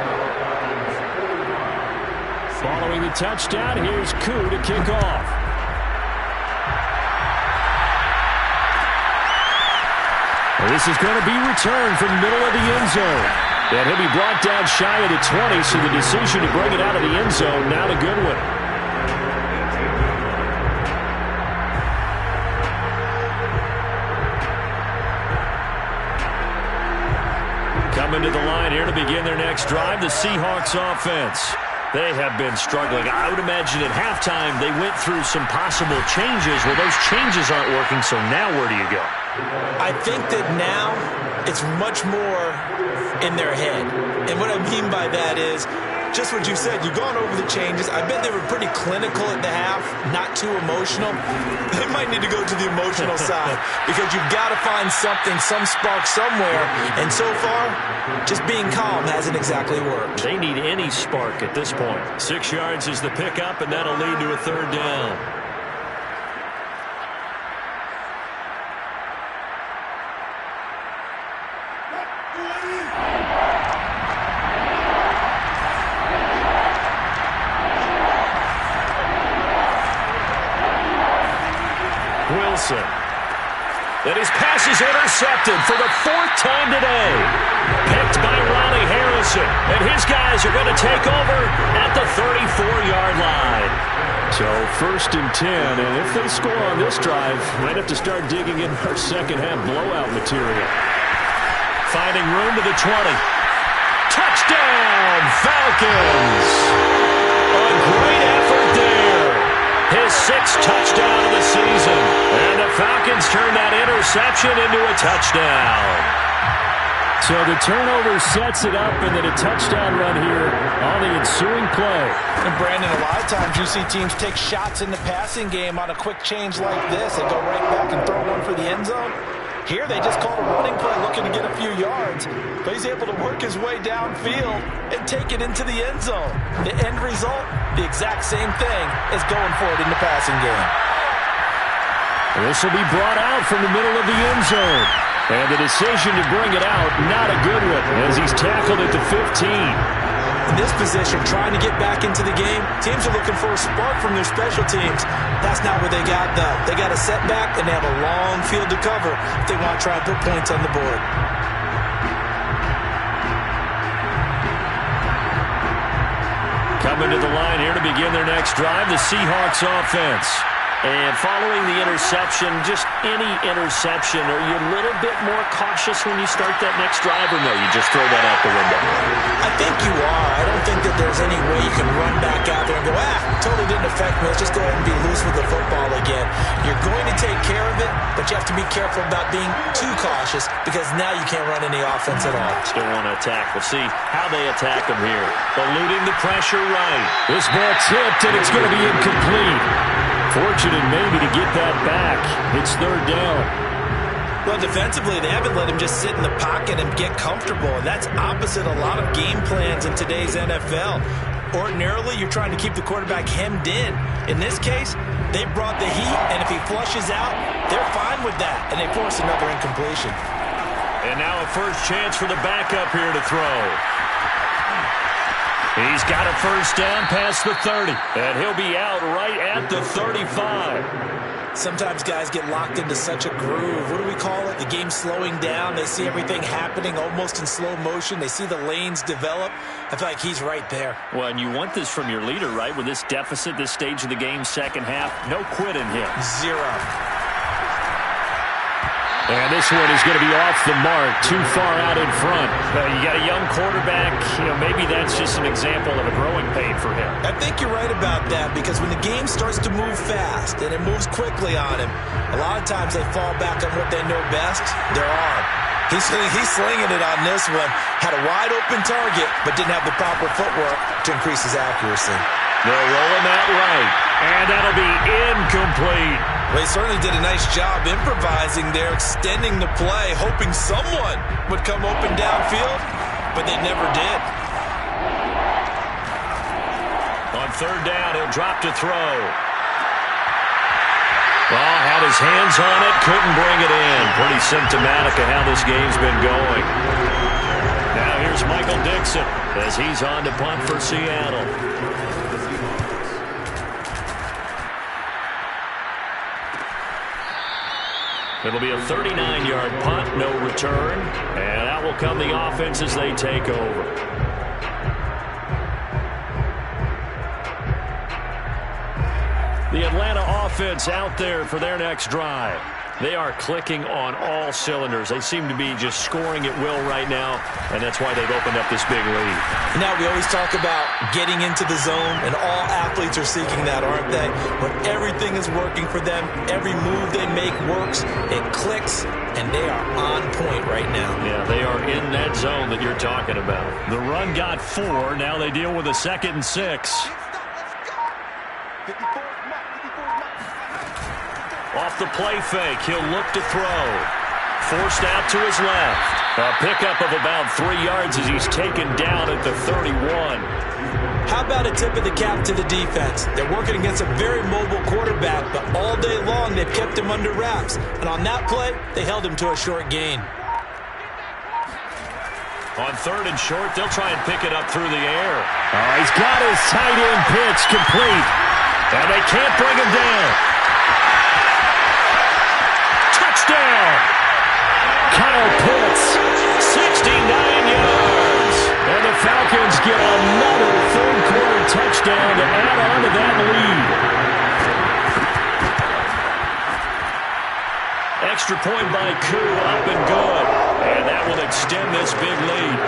[SPEAKER 1] Following the touchdown, here's Koo to kick off. This is going to be returned from the middle of the end zone. And he'll be brought down shy of the 20, so the decision to bring it out of the end zone, not a good one. Coming to the line here to begin their next drive, the Seahawks offense. They have been struggling. I would imagine at halftime they went through some possible changes. Well, those changes aren't working, so now where do you go?
[SPEAKER 2] I think that now it's much more in their head. And what I mean by that is just what you said. You've gone over the changes. I bet they were pretty clinical at the half, not too emotional. They might need to go to the emotional side because you've got to find something, some spark somewhere. And so far, just being calm hasn't exactly worked.
[SPEAKER 1] They need any spark at this point. 6 yards is the pickup, and that'll lead to a 3rd down. Wilson. And his pass is intercepted for the 4th time today. Picked by Ronnie Harrison. And his guys are going to take over at the 34-yard line. So 1st and 10. And if they score on this drive, might have to start digging in our second-half blowout material. Finding room to the 20. Touchdown, Falcons! A great effort there. His 6th touchdown of the season. And the Falcons turn that interception into a touchdown. So the turnover sets it up, and then a touchdown run here on the ensuing play.
[SPEAKER 2] And Brandon, a lot of times you see teams take shots in the passing game on a quick change like this. They go right back and throw one for the end zone. Here they just called a running play looking to get a few yards. But he's able to work his way downfield and take it into the end zone. The end result, the exact same thing as going for it in the passing game.
[SPEAKER 1] This will be brought out from the middle of the end zone. And the decision to bring it out, not a good one, as he's tackled at the 15.
[SPEAKER 2] In this position, trying to get back into the game, teams are looking for a spark from their special teams. That's not what they got, though. They got a setback, and they have a long field to cover if they want to try and put points on the board.
[SPEAKER 1] Coming to the line here to begin their next drive, the Seahawks offense. And following the interception, just any interception, are you a little bit more cautious when you start that next drive, or no, you just throw that out the window?
[SPEAKER 2] I think you are. I don't think that they're there's any way you can run back out there and go, totally didn't affect me. Let's just go ahead and be loose with the football again. You're going to take care of it, but you have to be careful about being too cautious because now you can't run any offense at all.
[SPEAKER 1] Still want to attack. We'll see how they attack them here. Eluding the pressure right. This ball tipped, and it's going to be incomplete. Fortunate maybe to get that back. It's third down.
[SPEAKER 2] Well, defensively, they haven't let him just sit in the pocket and get comfortable, and that's opposite a lot of game plans in today's NFL. Ordinarily, you're trying to keep the quarterback hemmed in. In this case, they brought the heat, and if he flushes out, they're fine with that, and they force another incompletion.
[SPEAKER 1] And now a first chance for the backup here to throw. He's got a first down past the 30, and he'll be out right at the 35.
[SPEAKER 2] Sometimes guys get locked into such a groove. What do we call it? The game slowing down. They see everything happening almost in slow motion. They see the lanes develop. I feel like he's right there.
[SPEAKER 1] Well, and you want this from your leader, right? With this deficit, this stage of the game, second half, no quit in him.
[SPEAKER 2] Zero.
[SPEAKER 1] And this one is going to be off the mark, too far out in front. You got a young quarterback. Maybe that's just an example of a growing pain for him.
[SPEAKER 2] I think you're right about that because when the game starts to move fast and it moves quickly on him, a lot of times they fall back on what they know best, their arm. He's slinging it on this one. Had a wide open target, but didn't have the proper footwork to increase his accuracy.
[SPEAKER 1] They'll roll him out right, and that'll be incomplete.
[SPEAKER 2] Well, he certainly did a nice job improvising there, extending the play, hoping someone would come open downfield, but they never did.
[SPEAKER 1] On third down, he'll drop to throw. Well, had his hands on it, couldn't bring it in. Pretty symptomatic of how this game's been going. Now here's Michael Dixon as he's on to punt for Seattle. It'll be a 39-yard punt, no return, and that will come the offense as they take over. The Atlanta offense out there for their next drive. They are clicking on all cylinders. They seem to be just scoring at will right now, and that's why they've opened up this big lead.
[SPEAKER 2] Now, we always talk about getting into the zone, and all athletes are seeking that, aren't they? When everything is working for them, every move they make works, it clicks, and they are on point right now.
[SPEAKER 1] Yeah, they are in that zone that you're talking about. The run got 4. Now they deal with a 2nd and 6. Off the play fake, he'll look to throw. Forced out to his left. A pickup of about 3 yards as he's taken down at the 31.
[SPEAKER 2] How about a tip of the cap to the defense? They're working against a very mobile quarterback, but all day long they've kept him under wraps. And on that play, they held him to a short gain.
[SPEAKER 1] On third and short, they'll try and pick it up through the air. Oh, he's got his tight end pitch complete. And they can't bring him down. Touchdown! Kyle Pitts, 69 yards. And the Falcons get another third-quarter touchdown to add on to that lead. Extra point by Koo, up and good. And that will extend this big lead.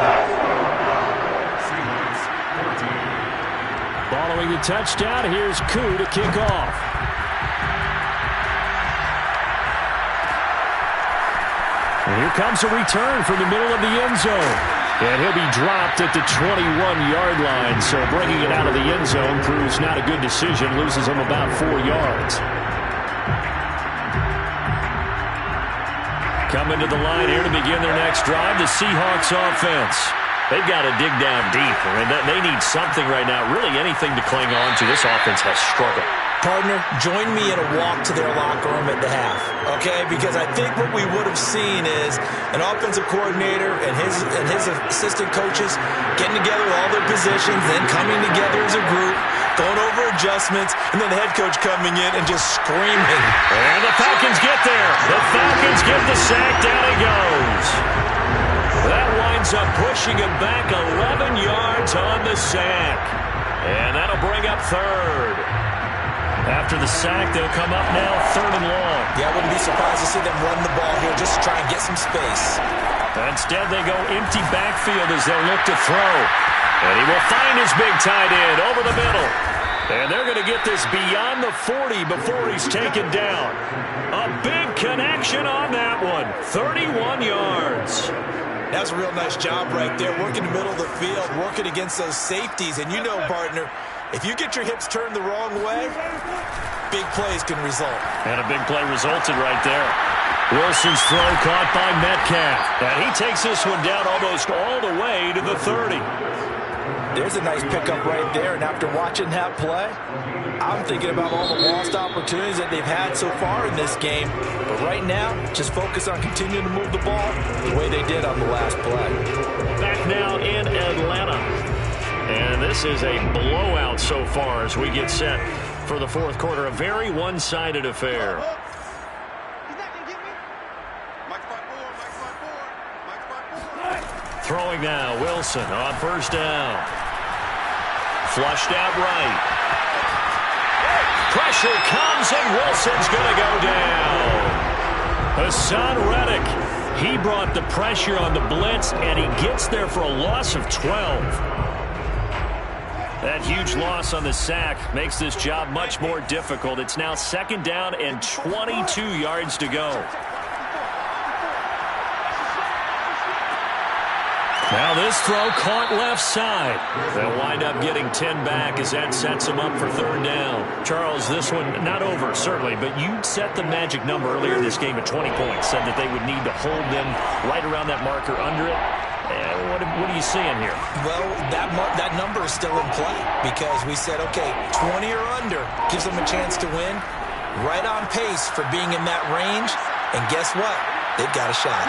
[SPEAKER 1] Following the touchdown, here's Koo to kick off. And here comes a return from the middle of the end zone. And he'll be dropped at the 21-yard line. So bringing it out of the end zone proves not a good decision. Loses him about 4 yards. Coming to the line here to begin their next drive, the Seahawks offense. They've got to dig down deep. I mean, they need something right now, really anything to cling on to. This offense has struggled.
[SPEAKER 2] Partner, join me in a walk to their locker room at the half, okay? Because I think what we would have seen is an offensive coordinator and his assistant coaches getting together with all their positions, then coming together as a group, going over adjustments, and then the head coach coming in and just screaming.
[SPEAKER 1] And the Falcons get there. The Falcons get the sack. Down he goes. That winds up pushing him back 11 yards on the sack. And that'll bring up third. After the sack, they'll come up now third and long.
[SPEAKER 2] Yeah, I wouldn't be surprised to see them run the ball here just to try and get some space.
[SPEAKER 1] Instead, they go empty backfield as they'll look to throw. And he will find his big tight end over the middle. And they're going to get this beyond the 40 before he's taken down. A big connection on that one. 31 yards.
[SPEAKER 2] That's a real nice job right there, working the middle of the field, working against those safeties. And you know, partner, if you get your hips turned the wrong way, big plays can result.
[SPEAKER 1] And a big play resulted right there. Wilson's throw caught by Metcalf. And he takes this one down almost all the way to the 30.
[SPEAKER 2] There's a nice pickup right there, and after watching that play, I'm thinking about all the lost opportunities that they've had so far in this game. But right now, just focus on continuing to move the ball the way they did on the last play.
[SPEAKER 1] Back now in Atlanta. And this is a blowout so far as we get set for the fourth quarter. A very one-sided affair.
[SPEAKER 3] He's not going to get me. Mike spot four, Mike spot four, Mike spot four.
[SPEAKER 1] Throwing now, Wilson on first down. Flushed out right. Pressure comes, and Wilson's going to go down. Hassan Reddick, he brought the pressure on the blitz, and he gets there for a loss of 12. That huge loss on the sack makes this job much more difficult. It's now second down and 22 yards to go. Now this throw caught left side. They'll wind up getting 10 back as that sets them up for third down. Charles, this one not over, certainly, but you set the magic number earlier in this game at 20 points. Said that they would need to hold them right around that marker under it. What are you seeing here?
[SPEAKER 2] Well, that number is still in play because we said, okay, 20 or under gives them a chance to win. Right on pace for being in that range. And guess what? They've got a shot.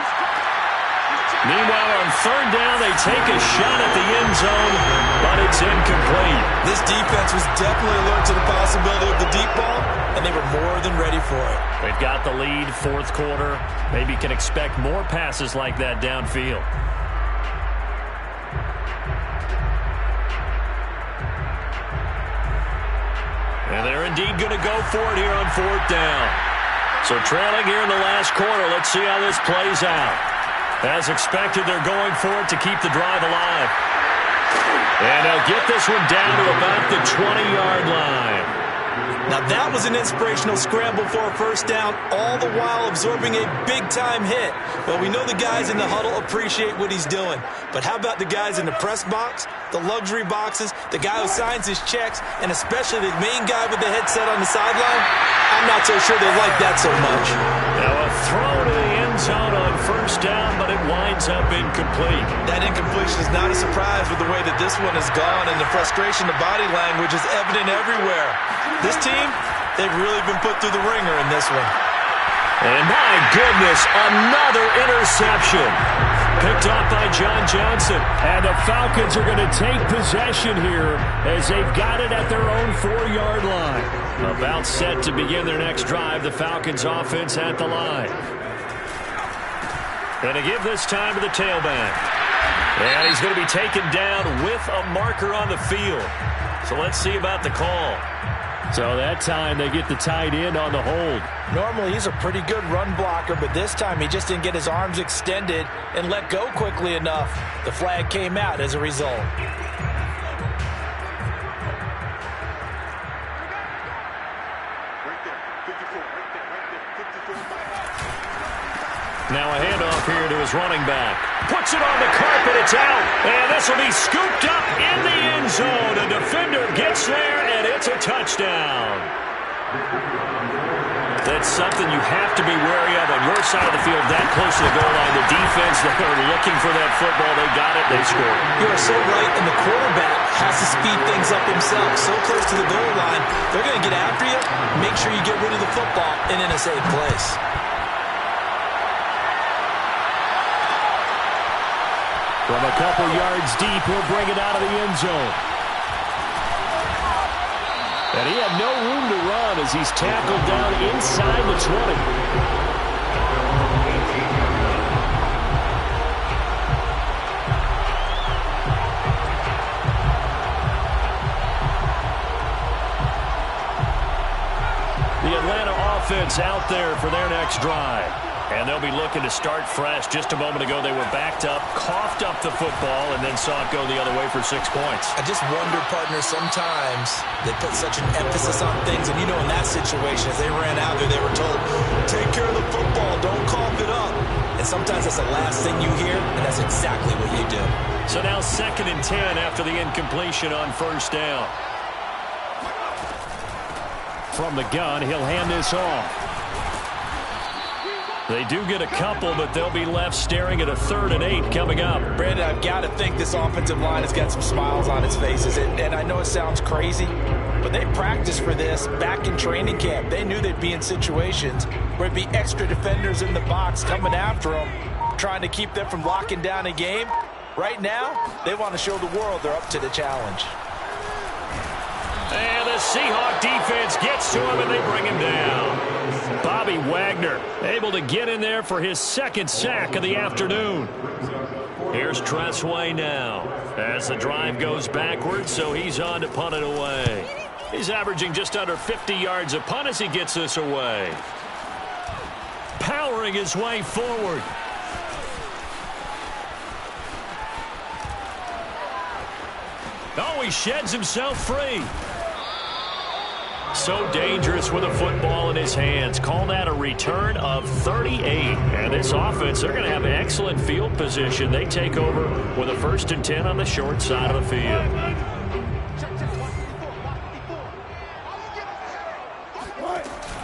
[SPEAKER 1] Meanwhile, on third down, they take a shot at the end zone, but it's incomplete.
[SPEAKER 2] This defense was definitely alert to the possibility of the deep ball, and they were more than ready for it.
[SPEAKER 1] They've got the lead, fourth quarter. Maybe can expect more passes like that downfield. And they're indeed going to go for it here on fourth down. So trailing here in the last quarter, let's see how this plays out. As expected, they're going for it to keep the drive alive. And they'll get this one down to about the 20-yard line.
[SPEAKER 2] Now that was an inspirational scramble for a first down, all the while absorbing a big-time hit. Well, we know the guys in the huddle appreciate what he's doing. But how about the guys in the press box, the luxury boxes, the guy who signs his checks, and especially the main guy with the headset on the sideline? I'm not so sure they like that so much.
[SPEAKER 1] Now a throw to the end zone on first down, but it winds up incomplete.
[SPEAKER 2] That incompletion is not a surprise with the way that this one has gone, and the frustration, the body language is evident everywhere. This team, they've really been put through the ringer in this one.
[SPEAKER 1] And my goodness, another interception. Picked off by John Johnson. And the Falcons are going to take possession here as they've got it at their own 4-yard line. About set to begin their next drive, the Falcons offense at the line. Going to give this time to the tailback. And he's going to be taken down with a marker on the field. So let's see about the call. So that time they get the tight end on the hold.
[SPEAKER 2] Normally he's a pretty good run blocker, but this time he just didn't get his arms extended and let go quickly enough. The flag came out as a result.
[SPEAKER 1] Now a handoff here to his running back. Puts it on the carpet, it's out. And this will be scooped up in the end zone. A defender gets there, and it's a touchdown. That's something you have to be wary of on your side of the field, that close to the goal line. The defense, they're looking for that football. They got it, they scored.
[SPEAKER 2] You are so right, and the quarterback has to speed things up himself. So close to the goal line, they're going to get after you. Make sure you get rid of the football and in a safe place.
[SPEAKER 1] From a couple yards deep, he'll bring it out of the end zone. And he had no room to run as he's tackled down inside the 20. The Atlanta offense out there for their next drive. And they'll be looking to start fresh. Just a moment ago, they were backed up, coughed up the football, and then saw it go the other way for 6 points.
[SPEAKER 2] I just wonder, partner, sometimes they put such an emphasis on things. And, you know, in that situation, as they ran out there, they were told, take care of the football, don't cough it up. And sometimes that's the last thing you hear, and that's exactly what you do.
[SPEAKER 1] So now 2nd and 10 after the incompletion on 1st down. From the gun, he'll hand this off. They do get a couple, but they'll be left staring at a 3rd and 8 coming up.
[SPEAKER 2] Brandon, I've got to think this offensive line has got some smiles on its faces. And I know it sounds crazy, but they practiced for this back in training camp. They knew they'd be in situations where it'd be extra defenders in the box coming after them, trying to keep them from locking down a game. Right now, they want to show the world they're up to the challenge.
[SPEAKER 1] And the Seahawk defense gets to him, and they bring him down. Bobby Wagner able to get in there for his 2nd sack of the afternoon. Here's Tressway now as the drive goes backwards, so he's on to punt it away. He's averaging just under 50 yards a punt as he gets this away. Powering his way forward. Oh, he sheds himself free. So dangerous with a football in his hands. Call that a return of 38. And this offense, they're going to have excellent field position. They take over with a 1st and 10 on the short side of the field.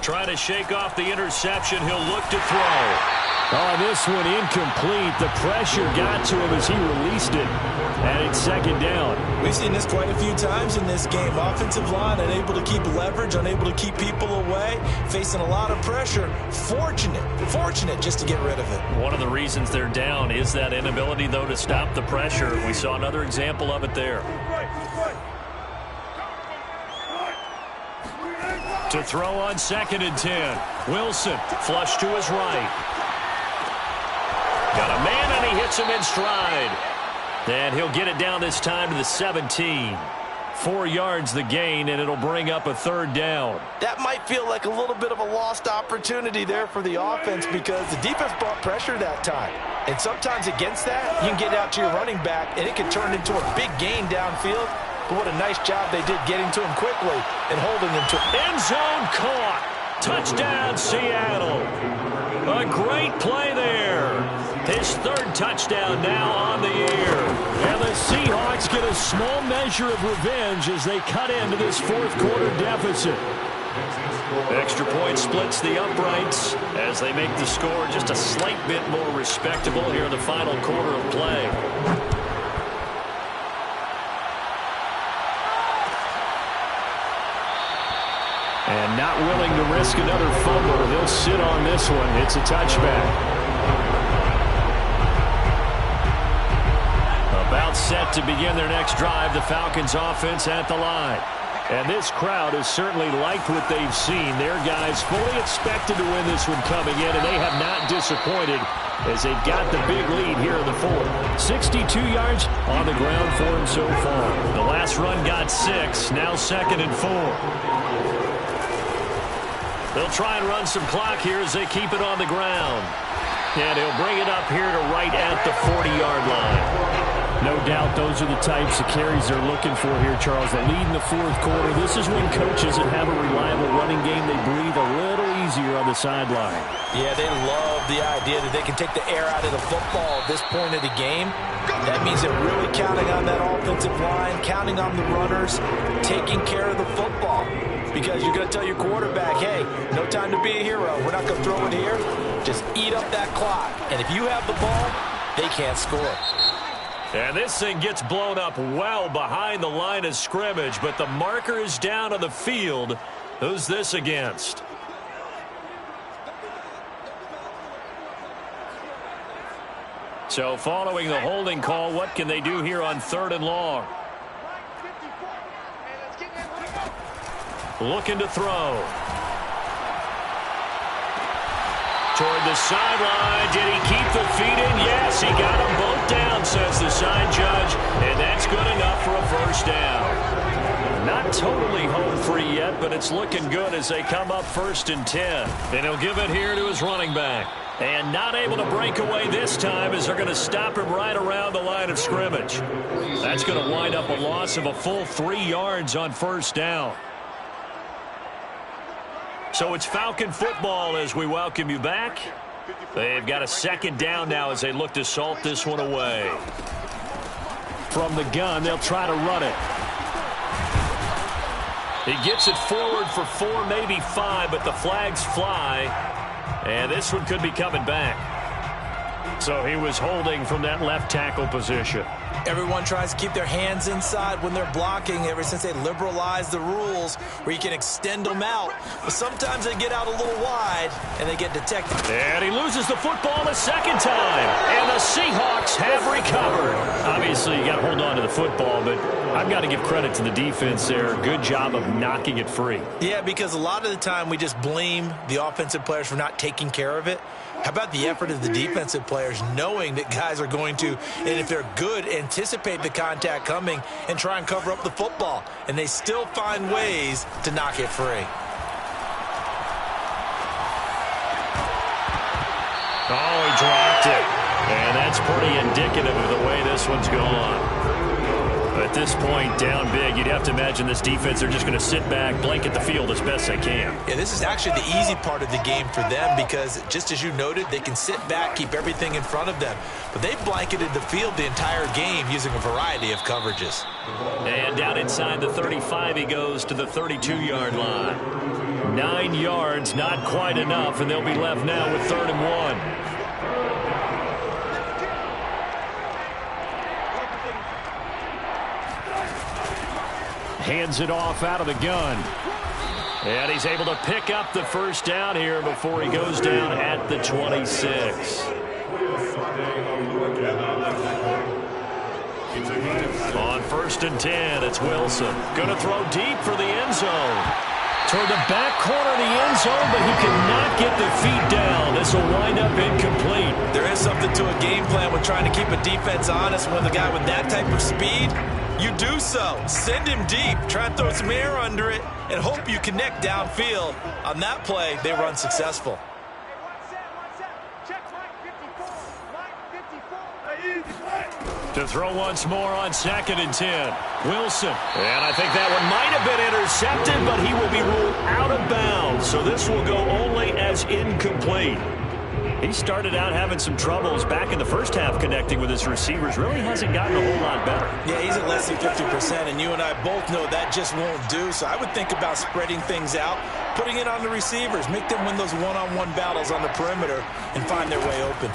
[SPEAKER 1] Trying to shake off the interception. He'll look to throw. Oh, this one incomplete. The pressure got to him as he released it. And it's 2nd down.
[SPEAKER 2] We've seen this quite a few times in this game. Offensive line unable to keep leverage, unable to keep people away, facing a lot of pressure. Fortunate just to get rid of it.
[SPEAKER 1] One of the reasons they're down is that inability, though, to stop the pressure. We saw another example of it there. To throw on 2nd and 10. Wilson flush to his right. Got a man, and he hits him in stride. And he'll get it down this time to the 17. 4 yards the gain, and it'll bring up a 3rd down.
[SPEAKER 2] That might feel like a little bit of a lost opportunity there for the offense because the defense brought pressure that time. And sometimes against that, you can get out to your running back, and it can turn into a big gain downfield. But what a nice job they did getting to him quickly and holding him to
[SPEAKER 1] end zone caught. Touchdown, Seattle. A great play there. His 3rd touchdown now on the year. And the Seahawks get a small measure of revenge as they cut into this 4th quarter deficit. Extra point splits the uprights as they make the score just a slight bit more respectable here in the final quarter of play. And not willing to risk another fumble. He'll sit on this one. It's a touchback. About set to begin their next drive, the Falcons offense at the line. And this crowd has certainly liked what they've seen. Their guys fully expected to win this one coming in, and they have not disappointed as they've got the big lead here in the 4th. 62 yards on the ground for him so far. The last run got 6, now 2nd and 4. They'll try and run some clock here as they keep it on the ground. And he'll bring it up here to right at the 40-yard line. No doubt those are the types of carries they're looking for here, Charles. The lead in the 4th quarter. This is when coaches that have a reliable running game, they breathe a little easier on the sideline.
[SPEAKER 2] Yeah, they love the idea that they can take the air out of the football at this point of the game. That means they're really counting on that offensive line, counting on the runners, taking care of the football. Because you're going to tell your quarterback, hey, no time to be a hero. We're not going to throw it here. Just eat up that clock. And if you have the ball, they can't score.
[SPEAKER 1] And this thing gets blown up well behind the line of scrimmage, but the marker is down on the field. Who's this against? So following the holding call, what can they do here on 3rd and long? Looking to throw. Toward the sideline. Did he keep the feet in? Yes, he got them both down, says the side judge. And that's good enough for a 1st down. Not totally home free yet, but it's looking good as they come up 1st and 10. And he'll give it here to his running back. And not able to break away this time as they're going to stop him right around the line of scrimmage. That's going to wind up a loss of a full 3 yards on first down. So it's Falcon football as we welcome you back. They've got a second down now as they look to salt this one away. From the gun, they'll try to run it. He gets it forward for 4, maybe 5, but the flags fly. And this one could be coming back. So he was holding from that left tackle position.
[SPEAKER 2] Everyone tries to keep their hands inside when they're blocking ever since they liberalized the rules where you can extend them out. But sometimes they get out a little wide and they get detected.
[SPEAKER 1] And he loses the football a second time. And the Seahawks have recovered. Obviously, you got to hold on to the football, but I've got to give credit to the defense there. Good job of knocking it free.
[SPEAKER 2] Yeah, because a lot of the time we just blame the offensive players for not taking care of it. How about the effort of the defensive players knowing that guys are going to, and if they're good, anticipate the contact coming and try and cover up the football. And they still find ways to knock it free.
[SPEAKER 1] Oh, he dropped it. And that's pretty indicative of the way this one's gone. At this point, down big, you'd have to imagine this defense, they're just going to sit back, blanket the field as best they can.
[SPEAKER 2] Yeah, this is actually the easy part of the game for them because, just as you noted, they can sit back, keep everything in front of them. But they've blanketed the field the entire game using a variety of coverages.
[SPEAKER 1] And down inside the 35, he goes to the 32-yard line. 9 yards, not quite enough, and they'll be left now with 3rd and 1. Hands it off out of the gun. And he's able to pick up the first down here before he goes down at the 26. On 1st and 10, it's Wilson. Going to throw deep for the end zone. Toward the back corner of the end zone, but he cannot get the feet down. This will wind up incomplete.
[SPEAKER 2] There is something to a game plan with trying to keep a defense honest when the guy with that type of speed, you do so. Send him deep. Try and throw some air under it and hope you connect downfield. On that play, they were unsuccessful.
[SPEAKER 1] To throw once more on 2nd and 10. Wilson. And I think that one might have been intercepted, but he will be ruled out of bounds. So this will go only as incomplete. He started out having some troubles back in the first half connecting with his receivers. Really hasn't gotten a whole lot better.
[SPEAKER 2] Yeah, he's at less than 50%, and you and I both know that just won't do. So I would think about spreading things out, putting it on the receivers, make them win those one-on-one battles on the perimeter and find their way open.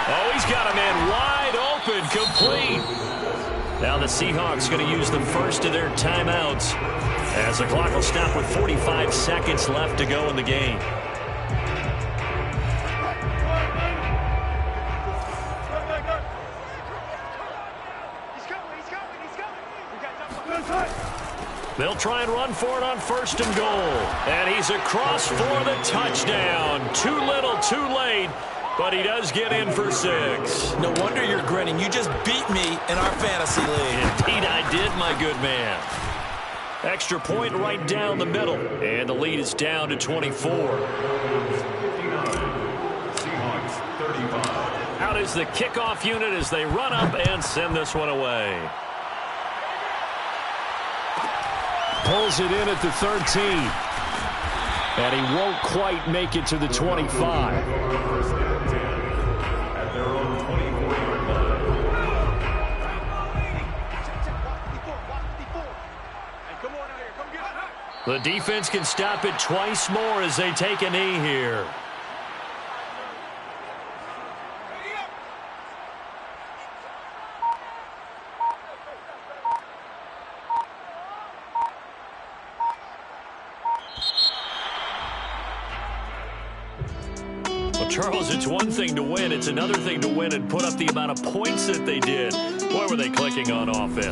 [SPEAKER 1] Oh, he's got a man wide open, complete. Now the Seahawks going to use the first of their timeouts as the clock will stop with 45 seconds left to go in the game. They'll try and run for it on 1st and goal. And he's across for the touchdown. Too little, too late. But he does get in for 6.
[SPEAKER 2] No wonder you're grinning. You just beat me in our fantasy league.
[SPEAKER 1] Indeed I did, my good man. Extra point right down the middle. And the lead is down to 24. Out is the kickoff unit as they run up and send this one away. Pulls it in at the 13. And he won't quite make it to the 25. The defense can stop it twice more as they take a knee here. Well, Charles, it's one thing to win. It's another thing to win and put up the amount of points that they did. Boy, were they clicking on offense.